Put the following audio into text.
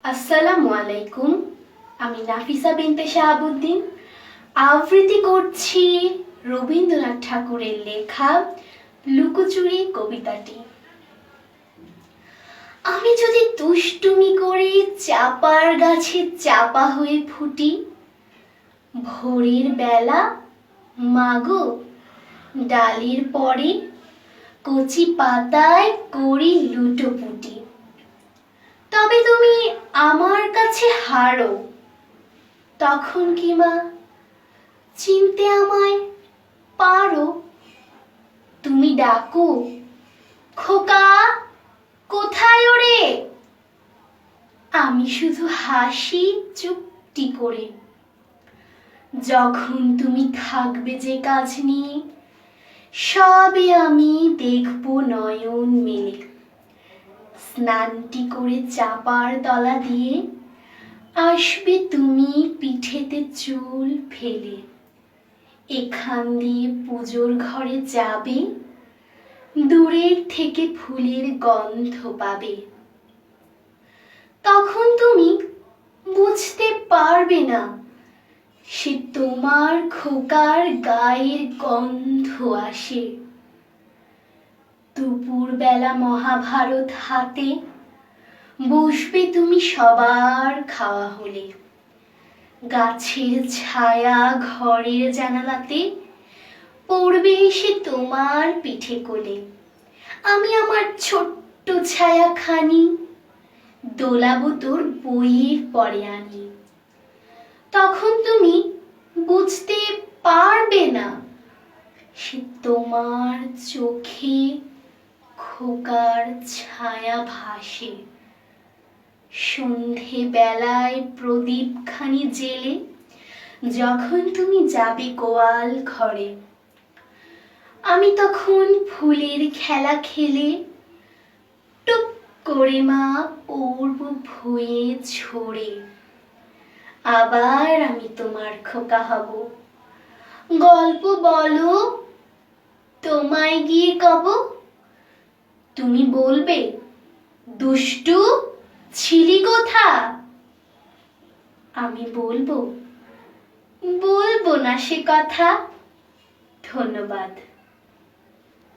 আসসালামু আলাইকুম। আমি নাফিসা বিনতে শাহাবুদ্দিন আবৃত্তি করছি রবীন্দ্রনাথ ঠাকুরের লেখা লুকোচুরি কবিতাটি। আমি যদি দুষ্টুমি করে চাপার গাছে চাপা হয়ে ফুটি, ভোরের বেলা মাগো ডালের পরে কচি পাতায় করি লুটোপুটি, তবে তুমি আমার কাছে হারো, তখন কি মা চিনতে আমায় পারো? তুমি ডাকো, খোকা কোথায় ওরে? আমি শুধু হাসি চুপটি করে। যখন তুমি থাকবে যে কাজ নিয়ে, সবে আমি দেখব নয়ন মেলে। স্নানটি করে চাপার তলা দিয়ে আসবে তুমি পিঠেতে চুল ফেলে। এখান দিয়ে পুজোর ঘরে যাবে, দূরের থেকে ফুলের গন্ধ পাবে। তখন তুমি বুঝতে পারবে না সে তোমার খোকার গায়ের গন্ধ আসে। দুপুর বেলা মহাভারত হাতে বসবে তুমি সবার খাওয়া হলে। গাছের ছায়া ঘরের জানালাতে পড়বে এসে তোমার পিঠে কোলে। আমি আমার ছোট্ট ছায়াখানি দোলাবো তোর বইয়ের পরে আনি। তখন তুমি বুঝতে পারবে না সে তোমার চোখে খোকার ছায়া ভাসে। সন্ধে বেলায় প্রদীপ খানি জেলে যখন তুমি যাবে গোয়াল ঘরে, আমি তখন ফুলের খেলা খেলে টুক করে মা পড়ব ভুঁয়ে ঝরে। আবার আমি তোমার খোকা হব, গল্প বলো তোমায় গিয়ে কব। তুমি বলবে দুষ্টু ছিলি কোথা? আমি বলবো না সে কথা। ধন্যবাদ।